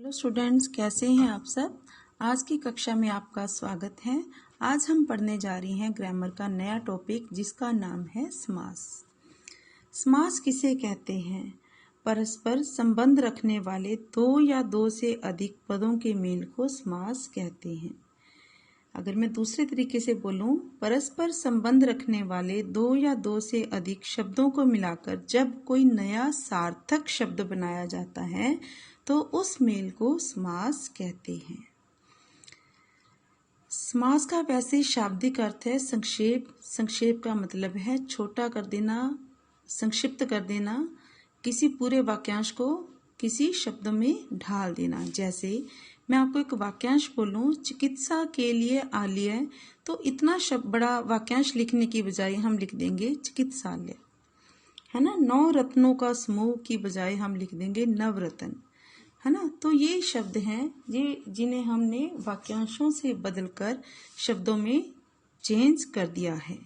Hello students, कैसे हैं आप सब। आज की कक्षा में आपका स्वागत है। आज हम पढ़ने जा रही हैं ग्रामर का नया टॉपिक जिसका नाम है समास। समास किसे कहते हैं? परस्पर संबंध रखने वाले दो या दो से अधिक पदों के मेल को समास कहते हैं। अगर मैं दूसरे तरीके से बोलूं, परस्पर संबंध रखने वाले दो या दो से अधिक शब्दों को मिलाकर जब कोई नया सार्थक शब्द बनाया जाता है तो उस मेल को समास कहते हैं। समास का वैसे शाब्दिक अर्थ है संक्षेप। संक्षेप का मतलब है छोटा कर देना, संक्षिप्त कर देना, किसी पूरे वाक्यांश को किसी शब्द में ढाल देना। जैसे मैं आपको एक वाक्यांश बोलूं, चिकित्सा के लिए आलय, तो इतना बड़ा वाक्यांश लिखने की बजाय हम लिख देंगे चिकित्सालय, है ना। 9 रत्नों का समूह की बजाय हम लिख देंगे नवरत्न, है ना। तो ये शब्द हैं ये जिन्हें हमने वाक्यांशों से बदलकर शब्दों में चेंज कर दिया है।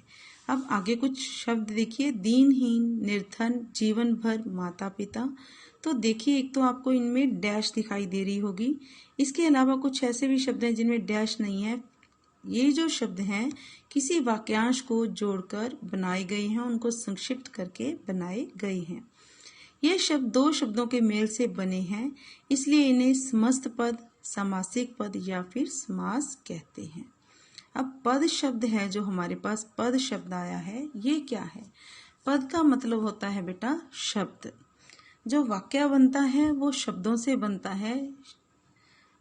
अब आगे कुछ शब्द देखिए, दीनहीन, निर्धन, जीवन भर, माता पिता। तो देखिए, एक तो आपको इनमें डैश दिखाई दे रही होगी। इसके अलावा कुछ ऐसे भी शब्द हैं जिनमें डैश नहीं है। ये जो शब्द हैं किसी वाक्यांश को जोड़कर बनाए गए हैं, उनको संक्षिप्त करके बनाए गए हैं। ये शब्द दो शब्दों के मेल से बने हैं, इसलिए इन्हें समस्त पद, समासिक पद या फिर समास कहते हैं। अब पद शब्द है जो हमारे पास पद शब्द आया है, ये क्या है? पद का मतलब होता है बेटा शब्द। जो वाक्य बनता है वो शब्दों से बनता है।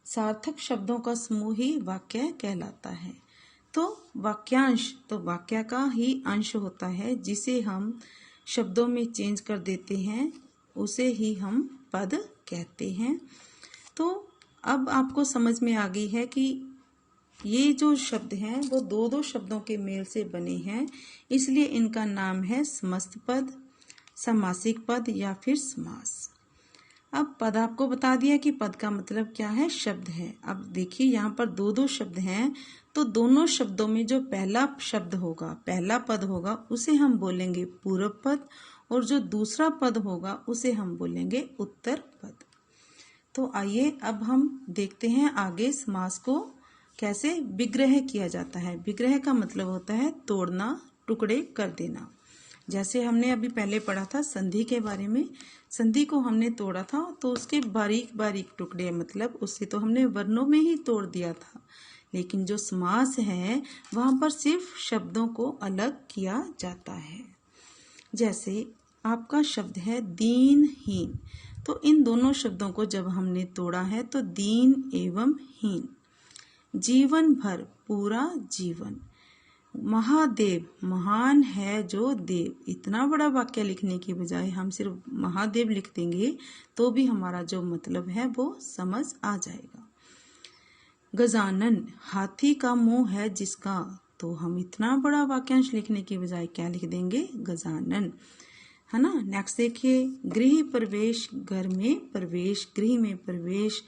सार्थक शब्दों का समूह ही वाक्य कहलाता है। तो वाक्यांश तो वाक्य का ही अंश होता है, जिसे हम शब्दों में चेंज कर देते हैं, उसे ही हम पद कहते हैं। तो अब आपको समझ में आ गई है कि ये जो शब्द हैं वो दो दो शब्दों के मेल से बने हैं, इसलिए इनका नाम है समस्त पद, समासिक पद या फिर समास। अब पद आपको बता दिया कि पद का मतलब क्या है, शब्द है। अब देखिए यहाँ पर दो दो शब्द हैं, तो दोनों शब्दों में जो पहला शब्द होगा, पहला पद होगा, उसे हम बोलेंगे पूर्व पद, और जो दूसरा पद होगा उसे हम बोलेंगे उत्तर पद। तो आइए अब हम देखते हैं आगे समास को कैसे विग्रह किया जाता है। विग्रह का मतलब होता है तोड़ना, टुकड़े कर देना। जैसे हमने अभी पहले पढ़ा था संधि के बारे में। संधि को हमने तोड़ा था तो उसके बारीक बारीक टुकड़े, मतलब उससे तो हमने वर्णों में ही तोड़ दिया था। लेकिन जो समास है वहां पर सिर्फ शब्दों को अलग किया जाता है। जैसे आपका शब्द है दीनहीन, तो इन दोनों शब्दों को जब हमने तोड़ा है तो दीन एवं हीन। जीवन भर, पूरा जीवन। महादेव, महान है जो देव। इतना बड़ा वाक्य लिखने की बजाय हम सिर्फ महादेव लिख देंगे तो भी हमारा जो मतलब है वो समझ आ जाएगा। गजानन, हाथी का मुंह है जिसका, तो हम इतना बड़ा वाक्यांश लिखने की बजाय क्या लिख देंगे, गजानन, है ना। नेक्स्ट देखिए, गृह प्रवेश, घर में प्रवेश, गृह में प्रवेश,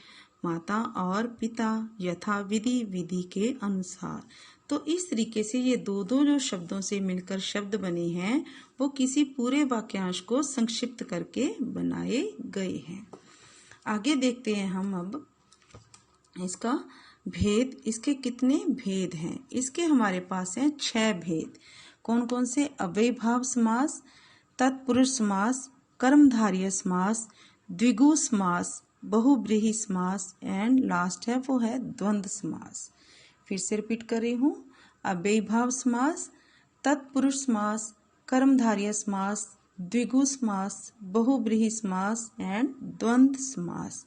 माता और पिता, यथा विधि, विधि के अनुसार। तो इस तरीके से ये दो दो जो शब्दों से मिलकर शब्द बने हैं वो किसी पूरे वाक्यांश को संक्षिप्त करके बनाए गए हैं। आगे देखते हैं हम अब इसका भेद। इसके कितने भेद हैं? इसके हमारे पास हैं 6 भेद। कौन कौन से? अव्ययीभाव समास, तत्पुरुष समास, कर्मधारय समास, द्विगु समास, बहुब्रीहि समास एंड लास्ट है वो है द्वंद्व समास। फिर से रिपीट कर रही हूँ, अव्ययीभाव समास, तत्पुरुष समास, कर्मधारय समास, द्विगु समास, बहुब्रीहि समास एंड द्वंद्व समास।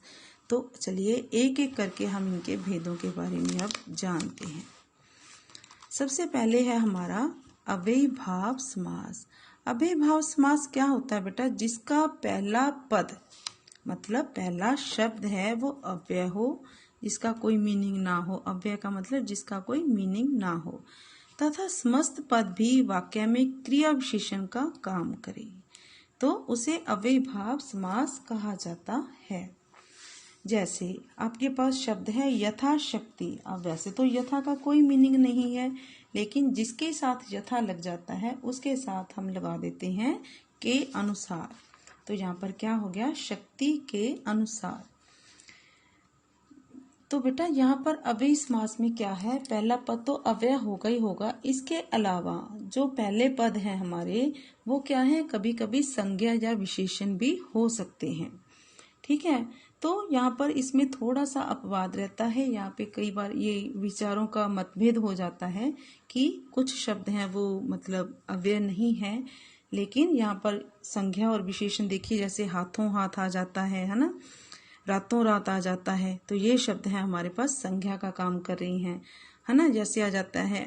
तो चलिए एक एक करके हम इनके भेदों के बारे में अब जानते हैं। सबसे पहले है हमारा अव्ययीभाव समास। अव्ययीभाव समास क्या होता है बेटा? जिसका पहला पद मतलब पहला शब्द है वो अव्यय हो, जिसका कोई मीनिंग ना हो। अव्यय का मतलब जिसका कोई मीनिंग ना हो, तथा समस्त पद भी वाक्य में क्रिया विशेषण का काम करे, तो उसे अव्ययीभाव समास कहा जाता है। जैसे आपके पास शब्द है यथाशक्ति। अब वैसे तो यथा का कोई मीनिंग नहीं है, लेकिन जिसके साथ यथा लग जाता है उसके साथ हम लगा देते हैं के अनुसार। तो यहाँ पर क्या हो गया? शक्ति के अनुसार। तो बेटा यहाँ पर अव्ययी समास में क्या है, पहला पद तो अव्यय होगा ही होगा, इसके अलावा जो पहले पद हैं हमारे वो क्या है, कभी कभी संज्ञा या विशेषण भी हो सकते हैं। ठीक है, तो यहाँ पर इसमें थोड़ा सा अपवाद रहता है, यहाँ पे कई बार ये विचारों का मतभेद हो जाता है कि कुछ शब्द हैं वो मतलब अव्यय नहीं है, लेकिन यहाँ पर संज्ञा और विशेषण देखिए, जैसे हाथों हाथ आ जाता है ना, रातों रात आ जाता है, तो ये शब्द है हमारे पास संज्ञा का काम कर रही हैं, है ना। जैसे आ जाता है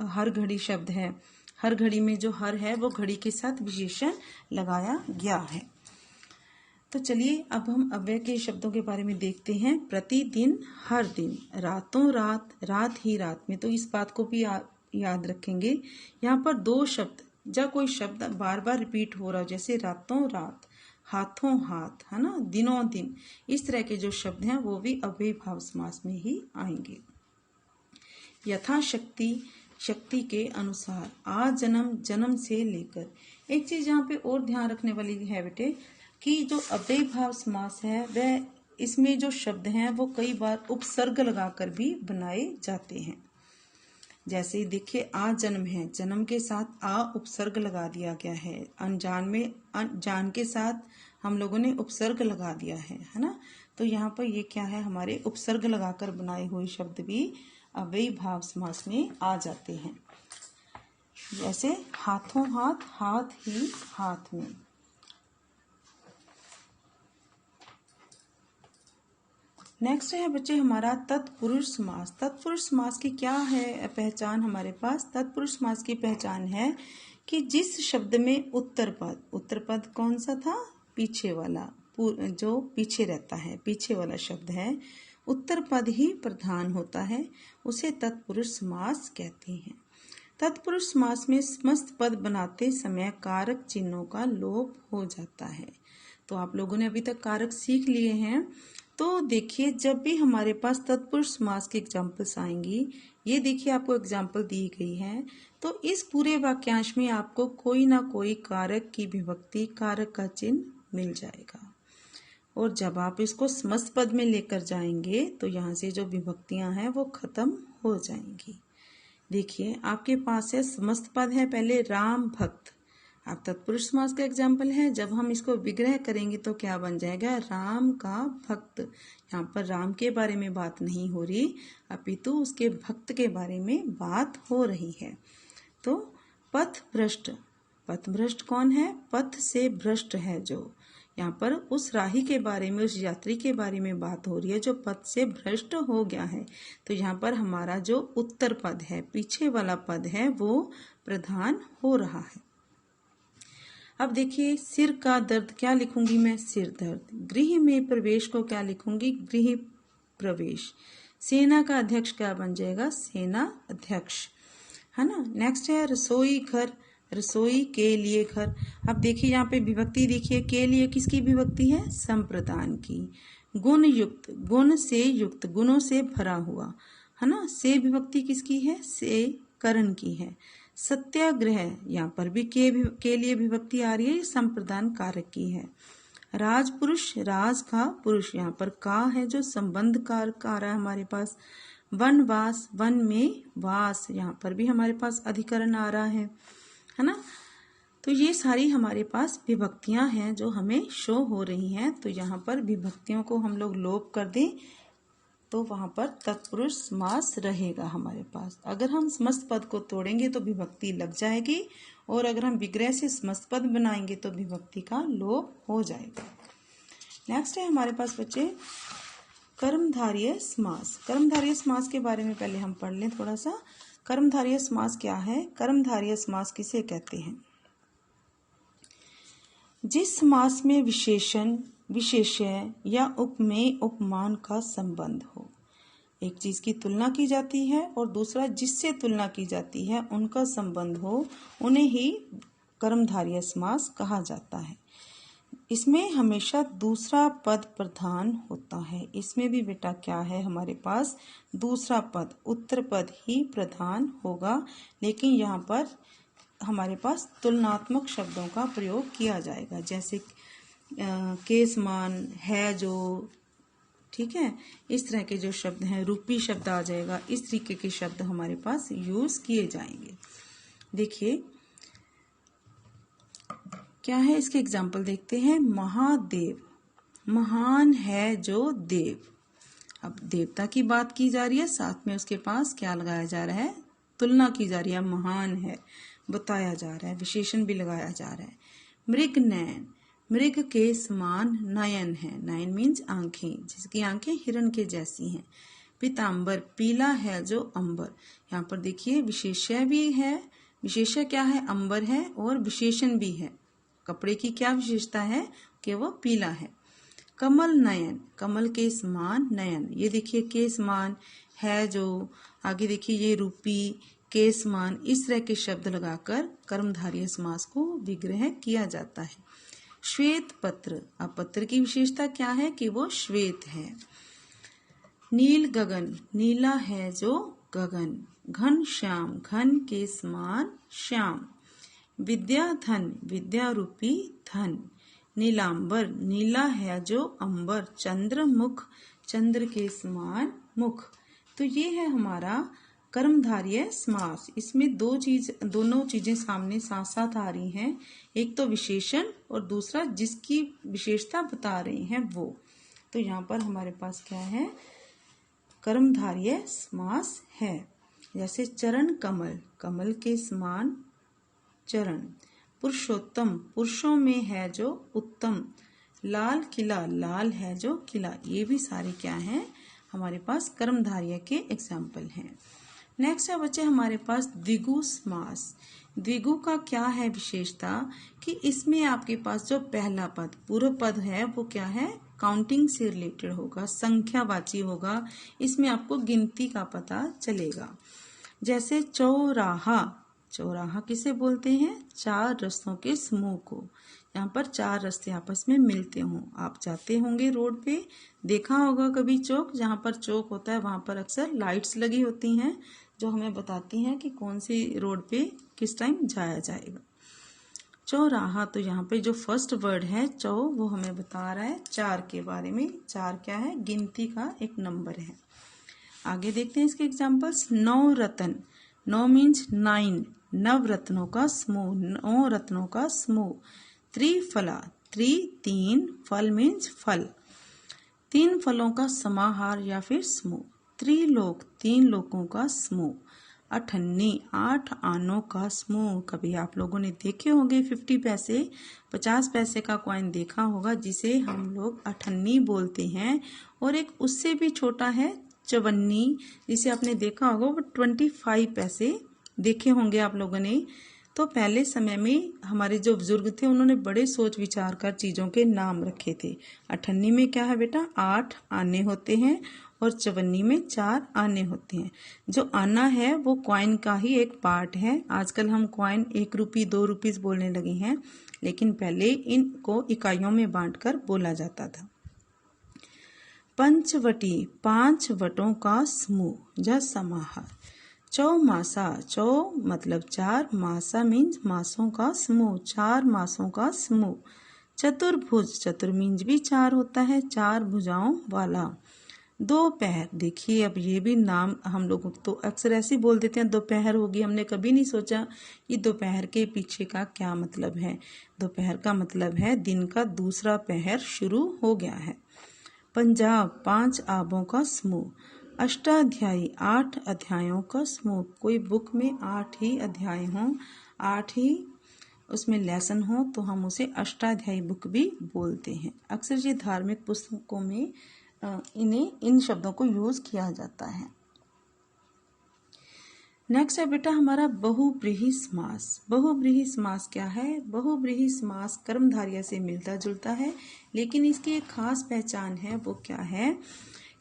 हर घड़ी शब्द है, हर घड़ी में जो हर है वो घड़ी के साथ विशेषण लगाया गया है। तो चलिए अब हम अव्यय के शब्दों के बारे में देखते हैं। प्रतिदिन, हर दिन, रातों रात, रात ही रात में, तो इस बात को भी याद रखेंगे। यहाँ पर दो शब्द या कोई शब्द बार बार रिपीट हो रहा हो, जैसे रातों रात, हाथों हाथ, है ना, दिनों दिन, इस तरह के जो शब्द हैं वो भी अव्ययी भाव समास में ही आएंगे। यथाशक्ति, शक्ति के अनुसार, आ जन्म, जन्म से लेकर। एक चीज यहाँ पे और ध्यान रखने वाली है बेटे कि जो अव्ययी भाव समास है वह इसमें जो शब्द हैं वो कई बार उपसर्ग लगाकर भी बनाए जाते हैं। जैसे देखिए आ जन्म है, जन्म के साथ आ उपसर्ग लगा दिया गया है, अनजान में जान के साथ हम लोगों ने उपसर्ग लगा दिया है ना। तो यहाँ पर ये क्या है, हमारे उपसर्ग लगाकर बनाए हुए शब्द भी अव्ययी भाव समास में आ जाते हैं। जैसे हाथों हाथ, हाथ ही हाथ में। नेक्स्ट है बच्चे हमारा तत्पुरुष समास। तत्पुरुष समास की क्या है पहचान हमारे पास? तत्पुरुष समास की पहचान है कि जिस शब्द में उत्तर पद कौन सा था, पीछे वाला, जो पीछे रहता है, पीछे वाला शब्द है, उत्तर पद ही प्रधान होता है, उसे तत्पुरुष समास कहते हैं। तत्पुरुष समास में समस्त पद बनाते समय कारक चिन्हों का लोप हो जाता है। तो आप लोगों ने अभी तक कारक सीख लिए हैं, तो देखिए जब भी हमारे पास तत्पुरुष समास की एग्जाम्पल्स आएंगी, ये देखिए आपको एग्जाम्पल दी गई है, तो इस पूरे वाक्यांश में आपको कोई ना कोई कारक की विभक्ति, कारक का चिन्ह मिल जाएगा। और जब आप इसको समस्त पद में लेकर जाएंगे तो यहाँ से जो विभक्तियां हैं वो खत्म हो जाएंगी। देखिए आपके पास है समस्त पद है, पहले राम भक्त, आप तत्पुरुष समास का एग्जाम्पल है। जब हम इसको विग्रह करेंगे तो क्या बन जाएगा, राम का भक्त। यहाँ पर राम के बारे में बात नहीं हो रही, अपितु उसके भक्त के बारे में बात हो रही है। तो पथ भ्रष्ट, पथ भ्रष्ट कौन है, पथ से भ्रष्ट है, जो यहाँ पर उस राही के बारे में, उस यात्री के बारे में बात हो रही है जो पथ से भ्रष्ट हो गया है। तो यहाँ पर हमारा जो उत्तर पद है, पीछे वाला पद है, वो प्रधान हो रहा है। अब देखिए सिर का दर्द क्या लिखूंगी मैं, सिर दर्द। गृह में प्रवेश को क्या लिखूंगी, गृह प्रवेश। सेना का अध्यक्ष क्या बन जाएगा, सेना अध्यक्ष, है ना। नेक्स्ट है रसोई घर, रसोई के लिए घर। अब देखिए यहाँ पे विभक्ति देखिए, के लिए किसकी विभक्ति है, संप्रदान की। गुण युक्त, गुण से युक्त, गुणों से भरा हुआ, है ना। से विभक्ति किसकी है, से करण की है। सत्याग्रह, यहाँ पर भी के लिए विभक्ति आ रही है, संप्रदान कारक की है। राजपुरुष, राज का पुरुष, यहाँ पर का है जो संबंध कारक आ रहा है हमारे पास। वनवास, वन में वास, यहाँ पर भी हमारे पास अधिकरण आ रहा है ना। तो ये सारी हमारे पास विभक्तियां हैं जो हमें शो हो रही हैं। तो यहाँ पर विभक्तियों को हम लोग लोप कर दें तो वहां पर तत्पुरुष समास रहेगा हमारे पास। अगर हम समस्त पद को तोड़ेंगे तो विभक्ति लग जाएगी, और अगर हम विग्रह से समस्त पद बनाएंगे तो विभक्ति का लोप हो जाएगा। नेक्स्ट है हमारे पास बच्चे कर्मधारय समास। कर्मधारय समास के बारे में पहले हम पढ़ लें थोड़ा सा। कर्मधारय समास क्या है, कर्मधारय समास किसे कहते हैं, जिस समास में विशेषण, विशेष्य या उपमेय, उपमान का संबंध हो। एक चीज की तुलना की जाती है और दूसरा जिससे तुलना की जाती है उनका संबंध हो, उन्हें ही कर्मधारय समास कहा जाता है। इसमें हमेशा दूसरा पद प्रधान होता है। इसमें भी बेटा क्या है हमारे पास, दूसरा पद, उत्तर पद ही प्रधान होगा, लेकिन यहाँ पर हमारे पास तुलनात्मक शब्दों का प्रयोग किया जाएगा, जैसे के समान, है जो, ठीक है, इस तरह के जो शब्द हैं, रूपी शब्द आ जाएगा, इस तरीके के शब्द हमारे पास यूज किए जाएंगे। देखिए क्या है, इसके एग्जाम्पल देखते हैं। महादेव, महान है जो देव। अब देवता की बात की जा रही है, साथ में उसके पास क्या लगाया जा रहा है, तुलना की जा रही है, महान है बताया जा रहा है, विशेषण भी लगाया जा रहा है। मृग नयन, मृग के समान नयन है, नयन मीन्स आंखें, जिसकी आंखें हिरण के जैसी हैं। पीतांबर, पीला है जो अंबर। यहाँ पर देखिए विशेष्य भी है, विशेष्य क्या है, अंबर है, और विशेषण भी है। कपड़े की क्या विशेषता है कि वो पीला है। कमल नयन, कमल के समान नयन, ये देखिए के समान है जो, आगे देखिए ये रूपी, के समान, इस तरह के शब्द लगाकर कर्मधारय समास को विग्रह किया जाता है। श्वेत पत्र, अब पत्र की विशेषता क्या है कि वो श्वेत है। नील गगन, नीला है जो गगन। घन श्याम, घन के समान श्याम। विद्या धन, विद्या रूपी धन। नीलांबर, नीला है जो अंबर। चंद्र मुख, चंद्र के समान मुख। तो ये है हमारा कर्मधारय समास। इसमें दोनों चीजें सामने साथ साथ आ रही हैं, एक तो विशेषण और दूसरा जिसकी विशेषता बता रहे हैं वो। तो यहाँ पर हमारे पास क्या है, कर्मधारय समास है। जैसे चरण कमल, कमल के समान चरण। पुरुषोत्तम, पुरुषों में है जो उत्तम। लाल किला, लाल है जो किला। ये भी सारे क्या हैं, हमारे पास कर्मधारय के एग्जाम्पल हैं। नेक्स्ट है बच्चे हमारे पास द्विगु समास। द्विगु का क्या है विशेषता कि इसमें आपके पास जो पहला पद, पूर्व पद है वो क्या है, काउंटिंग से रिलेटेड होगा, संख्यावाची होगा, इसमें आपको गिनती का पता चलेगा। जैसे चौराहा, चौराहा किसे बोलते हैं, चार रास्तों के समूह को। यहाँ पर चार रास्ते आपस में मिलते हों, आप जाते होंगे रोड पे, देखा होगा कभी चौक, जहाँ पर चौक होता है वहां पर अक्सर लाइट्स लगी होती हैं जो हमें बताती हैं कि कौन सी रोड पे किस टाइम जाया जाएगा। चौराहा, तो यहाँ पे जो फर्स्ट वर्ड है चौ, वो हमें बता रहा है चार के बारे में। चार क्या है, गिनती का एक नंबर है। आगे देखते हैं इसके एग्जाम्पल्स। नौ रत्न, नौ मीन्स 9, नव रत्नों का समूह, 9 रत्नों का समूह। त्रिफला, त्रि 3, फल मीन्स फल, 3 फलों का समाहार या फिर समूह। त्रिलोक, 3 लोकों का समूह। अठन्नी, 8 आनों का समूह। कभी आप लोगों ने देखे होंगे 50 पैसे 50 पैसे का कॉइन देखा होगा जिसे हम लोग अठन्नी बोलते हैं, और एक उससे भी छोटा है चवन्नी, जिसे आपने देखा होगा वो 25 पैसे देखे होंगे आप लोगों ने। तो पहले समय में हमारे जो बुजुर्ग थे उन्होंने बड़े सोच विचार कर चीजों के नाम रखे थे। अठन्नी में क्या है बेटा, 8 आने होते हैं, और चवन्नी में 4 आने होते हैं। जो आना है वो कॉइन का ही एक पार्ट है। आजकल हम कॉइन 1 रुपये 2 रुपीज बोलने लगे हैं, लेकिन पहले इनको इकाइयों में बांटकर बोला जाता था। पंचवटी, 5 वटों का समूह या समाहार। चौमासा, चौ मतलब 4, मासा मीन्स मासों का समूह, 4 मासों का समूह। चतुर्भुज, चतुर मीन्स भी 4 होता है, 4 भुजाओं वाला। दोपहर, देखिए अब ये भी नाम हम लोग तो अक्सर ऐसे बोल देते हैं दोपहर होगी, हमने कभी नहीं सोचा कि दोपहर के पीछे का क्या मतलब है। दोपहर का मतलब है दिन का दूसरा पहर शुरू हो गया है। पंजाब, 5 आबों का समूह। अष्टाध्यायी, 8 अध्यायों का समूह। कोई बुक में 8 ही अध्याय हों, 8 ही उसमें लेसन हो तो हम उसे अष्टाध्यायी बुक भी बोलते हैं। अक्सर ये धार्मिक पुस्तकों में इन शब्दों को यूज किया जाता है। नेक्स्ट है बेटा हमारा बहुब्रीहि समास। बहुब्रीहि समास क्या है, बहुब्रीहि समास कर्मधारय से मिलता जुलता है, लेकिन इसकी एक खास पहचान है। वो क्या है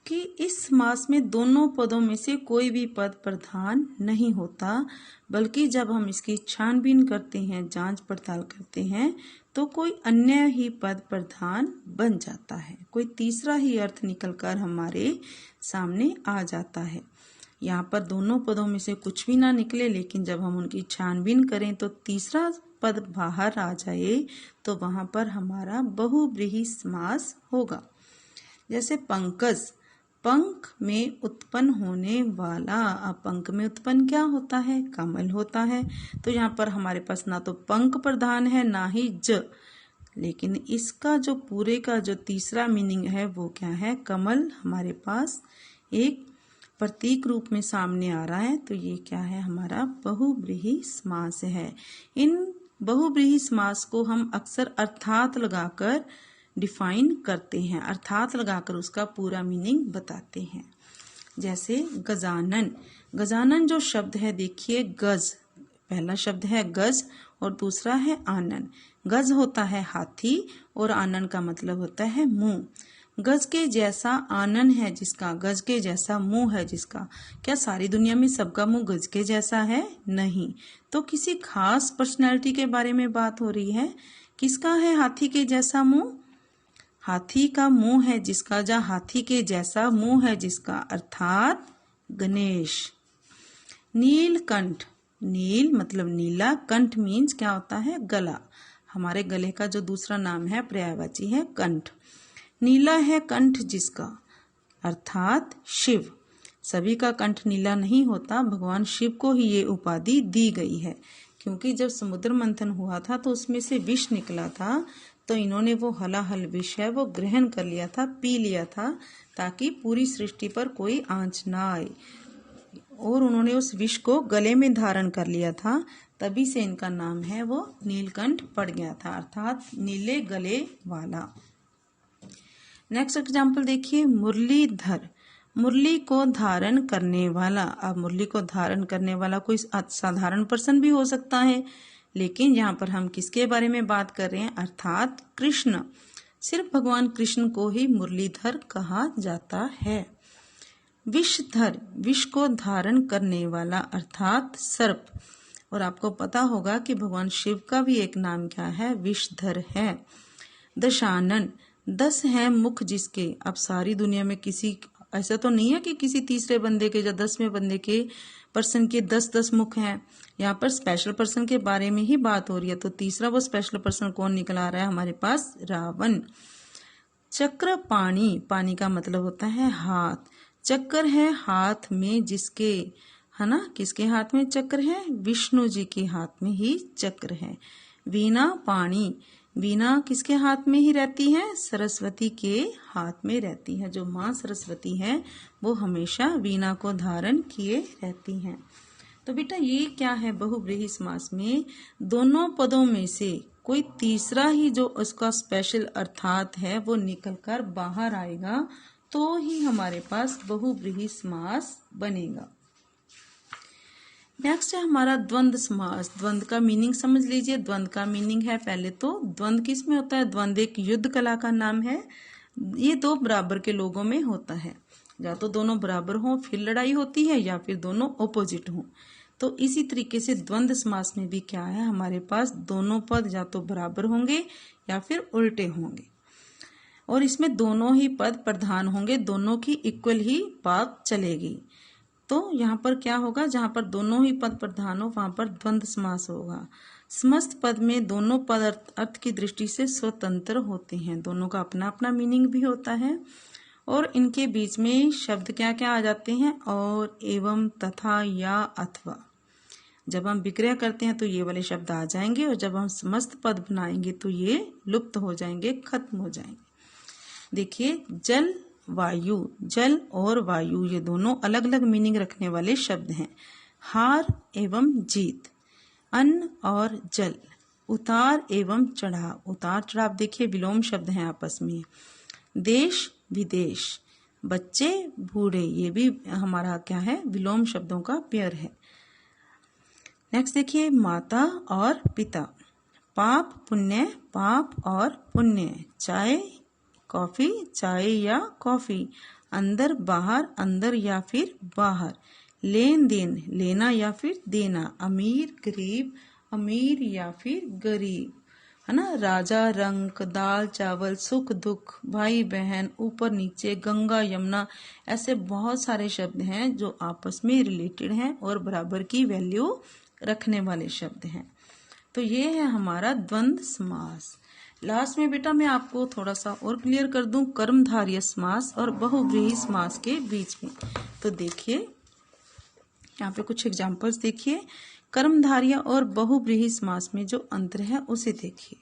कि इस समास में दोनों पदों में से कोई भी पद प्रधान नहीं होता, बल्कि जब हम इसकी छानबीन करते हैं, जांच पड़ताल करते हैं, तो कोई अन्य ही पद प्रधान बन जाता है, कोई तीसरा ही अर्थ निकलकर हमारे सामने आ जाता है। यहाँ पर दोनों पदों में से कुछ भी ना निकले, लेकिन जब हम उनकी छानबीन करें तो तीसरा पद बाहर आ जाए, तो वहां पर हमारा बहुब्रीहि समास होगा। जैसे पंकज, पंख में उत्पन्न होने वाला। अब पंख में उत्पन्न क्या होता है? कमल होता है। तो यहाँ पर हमारे पास ना तो पंख प्रधान है ना ही ज, लेकिन इसका जो पूरे का जो तीसरा मीनिंग है वो क्या है? कमल हमारे पास एक प्रतीक रूप में सामने आ रहा है। तो ये क्या है? हमारा बहुव्रीहि समास है। इन बहुव्रीहि समास को हम अक्सर अर्थात लगाकर डिफाइन करते हैं, अर्थात लगाकर उसका पूरा मीनिंग बताते हैं। जैसे गजानन, गजानन जो शब्द है देखिए, गज, पहला शब्द है गज और दूसरा है आनन। गज होता है हाथी और आनन का मतलब होता है मुंह। गज के जैसा आनन है जिसका, गज के जैसा मुंह है जिसका। क्या सारी दुनिया में सबका मुंह गज के जैसा है? नहीं। तो किसी खास पर्सनैलिटी के बारे में बात हो रही है। किसका है हाथी के जैसा मुंह? हाथी का मुंह है जिसका, या हाथी के जैसा मुंह है जिसका, अर्थात गणेश। नीलकंठ, नील मतलब नीला, कंठ मीन्स क्या होता है? गला। हमारे गले का जो दूसरा नाम है पर्यायवाची है कंठ। नीला है कंठ जिसका, अर्थात शिव। सभी का कंठ नीला नहीं होता, भगवान शिव को ही ये उपाधि दी गई है, क्योंकि जब समुद्र मंथन हुआ था तो उसमें से विष निकला था, तो इन्होंने वो हलाहल विष है वो ग्रहण कर लिया था, पी लिया था, ताकि पूरी सृष्टि पर कोई आंच ना आए, और उन्होंने उस विष को गले में धारण कर लिया था, तभी से इनका नाम है वो नीलकंठ पड़ गया था, अर्थात नीले गले वाला। नेक्स्ट एग्जाम्पल देखिए, मुरलीधर, मुरली को धारण करने वाला। अब मुरली को धारण करने वाला कोई साधारण पर्सन भी हो सकता है, लेकिन यहाँ पर हम किसके बारे में बात कर रहे हैं? अर्थात कृष्ण। सिर्फ भगवान कृष्ण को ही मुरलीधर कहा जाता है। विषधर, विष को धारण करने वाला, अर्थात सर्प। और आपको पता होगा कि भगवान शिव का भी एक नाम क्या है? विषधर है। दशानन, 10 है मुख जिसके। अब सारी दुनिया में किसी, ऐसा तो नहीं है कि किसी तीसरे बंदे के या 10वें बंदे के पर्सन के 10-10 मुख हैं। यहाँ पर स्पेशल पर्सन के बारे में ही बात हो रही है, तो तीसरा वो स्पेशल पर्सन कौन निकल आ रहा है हमारे पास? रावण। चक्र पाणी, पानी का मतलब होता है हाथ। चक्र है हाथ में जिसके, है ना, किसके हाथ में चक्र है? विष्णु जी के हाथ में ही चक्र है। वीणा पाणी, वीणा किसके हाथ में ही रहती है? सरस्वती के हाथ में रहती है। जो माँ सरस्वती है वो हमेशा वीणा को धारण किए रहती हैं। तो बेटा ये क्या है? बहुव्रीहि समास में दोनों पदों में से कोई तीसरा ही जो उसका स्पेशल अर्थात है वो निकल कर बाहर आएगा, तो ही हमारे पास बहुव्रीहि समास बनेगा। नेक्स्ट है हमारा द्वंद्व समास। द्वंद्व का मीनिंग समझ लीजिए। द्वंद्व का मीनिंग है, पहले तो द्वंद्व किस में होता है? द्वंद्व एक युद्ध कला का नाम है। ये दो बराबर के लोगों में होता है, या तो दोनों बराबर हों फिर लड़ाई होती है, या फिर दोनों ओपोजिट हों। तो इसी तरीके से द्वंद्व समास में भी क्या है? हमारे पास दोनों पद या तो बराबर होंगे या फिर उल्टे होंगे, और इसमें दोनों ही पद प्रधान होंगे, दोनों की इक्वल ही बात चलेगी। तो यहाँ पर क्या होगा? जहाँ पर दोनों ही पद प्रधान हो वहां पर द्वंद्व समास होगा। समस्त पद में दोनों पद अर्थ की दृष्टि से स्वतंत्र होते हैं, दोनों का अपना अपना मीनिंग भी होता है, और इनके बीच में शब्द क्या क्या आ जाते हैं? और, एवं, तथा, या, अथवा। जब हम विग्रह करते हैं तो ये वाले शब्द आ जाएंगे, और जब हम समस्त पद बनाएंगे तो ये लुप्त हो जाएंगे, खत्म हो जाएंगे। देखिए, जल, वायु, जल और वायु ये दोनों अलग अलग मीनिंग रखने वाले शब्द हैं। हार एवं जीत, अन्न और जल, उतार एवं चढ़ाव, उतार चढ़ाव देखिए विलोम शब्द हैं आपस में। देश विदेश, बच्चे बूढ़े, ये भी हमारा क्या है? विलोम शब्दों का पेयर है। नेक्स्ट देखिए, माता और पिता, पाप पुण्य, पाप और पुण्य, चाय कॉफी, चाय या कॉफी, अंदर बाहर, अंदर या फिर बाहर, लेन देन, लेना या फिर देना, अमीर गरीब, अमीर या फिर गरीब, है ना, राजा रंक, दाल चावल, सुख दुख, भाई बहन, ऊपर नीचे, गंगा यमुना, ऐसे बहुत सारे शब्द हैं जो आपस में रिलेटेड हैं और बराबर की वैल्यू रखने वाले शब्द हैं। तो ये है हमारा द्वंद्व समास। लास्ट में बेटा मैं आपको थोड़ा सा और क्लियर कर दूं कर्मधारय समास और बहुव्रीहि समास के बीच में। तो देखिए यहाँ पे कुछ एग्जांपल्स देखिए। कर्मधारय और बहुव्रीहि समास में जो अंतर है उसे देखिए।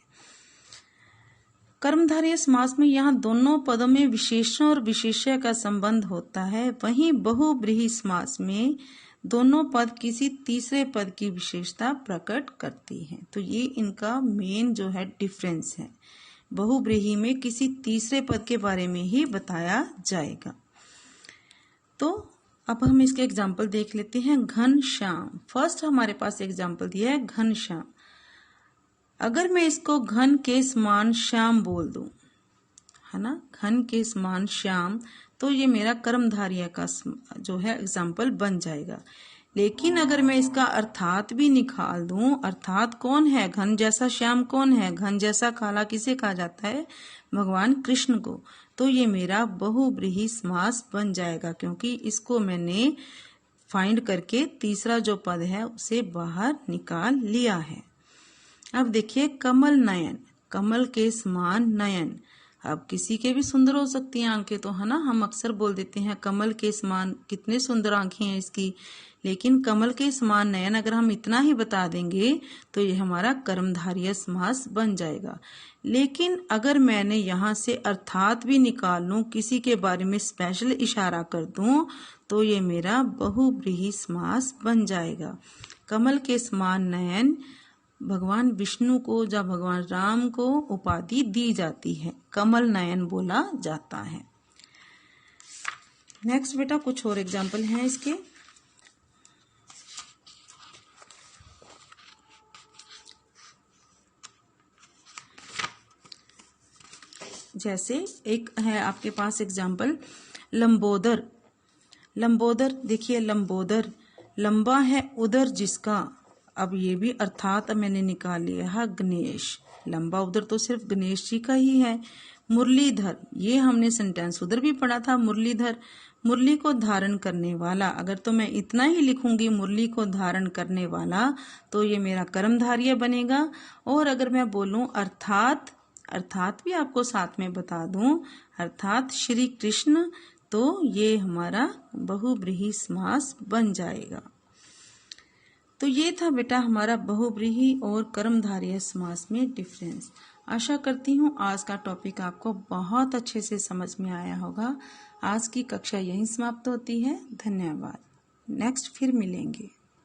कर्मधारय समास में यहाँ दोनों पदों में विशेषण और विशेष्य का संबंध होता है, वहीं बहुव्रीहि समास में दोनों पद किसी तीसरे पद की विशेषता प्रकट करती हैं। तो ये इनका मेन जो है डिफरेंस है। बहुव्रीहि में किसी तीसरे पद के बारे में ही बताया जाएगा। तो अब हम इसके एग्जाम्पल देख लेते हैं। घनश्याम, फर्स्ट हमारे पास एग्जाम्पल दिया है घनश्याम। अगर मैं इसको घन के समान श्याम बोल दूं, है ना, घन के समान श्याम, तो ये मेरा कर्मधारय का जो है एग्जाम्पल बन जाएगा। लेकिन अगर मैं इसका अर्थात भी निकाल दूं, अर्थात कौन है घन जैसा श्याम, कौन है घन जैसा काला, किसे कहा जाता है, भगवान कृष्ण को, तो ये मेरा बहुव्रीहि समास बन जाएगा, क्योंकि इसको मैंने फाइंड करके तीसरा जो पद है उसे बाहर निकाल लिया है। अब देखिए कमल नयन, कमल के समान नयन। अब किसी के भी सुंदर हो सकती हैं आंखें, तो है ना, हम अक्सर बोल देते हैं कमल के समान, कितने सुंदर आंखें हैं इसकी। लेकिन कमल के समान नयन अगर हम इतना ही बता देंगे तो ये हमारा कर्मधारय समास बन जाएगा। लेकिन अगर मैंने यहाँ से अर्थात भी निकाल लूं, किसी के बारे में स्पेशल इशारा कर दूं, तो ये मेरा बहुव्रीहि समास बन जाएगा। कमल के समान नयन भगवान विष्णु को या भगवान राम को उपाधि दी जाती है, कमल नयन बोला जाता है। नेक्स्ट बेटा कुछ और एग्जाम्पल हैं इसके। जैसे एक है आपके पास एग्जाम्पल लंबोदर। लंबोदर देखिए, लंबोदर लंबा है उदर जिसका। अब ये भी अर्थात मैंने निकाल लिया है गणेश, लंबा उदर तो सिर्फ गणेश जी का ही है। मुरलीधर, ये हमने सेंटेंस उधर भी पढ़ा था, मुरलीधर मुरली को धारण करने वाला। अगर तो मैं इतना ही लिखूंगी मुरली को धारण करने वाला, तो ये मेरा कर्मधारय बनेगा। और अगर मैं बोलूं अर्थात, अर्थात भी आपको साथ में बता दूं, अर्थात श्री कृष्ण, तो ये हमारा बहुव्रीहि समास बन जाएगा। तो ये था बेटा हमारा बहुव्रीहि और कर्मधारय समास में डिफरेंस। आशा करती हूँ आज का टॉपिक आपको बहुत अच्छे से समझ में आया होगा। आज की कक्षा यहीं समाप्त होती है। धन्यवाद। नेक्स्ट फिर मिलेंगे।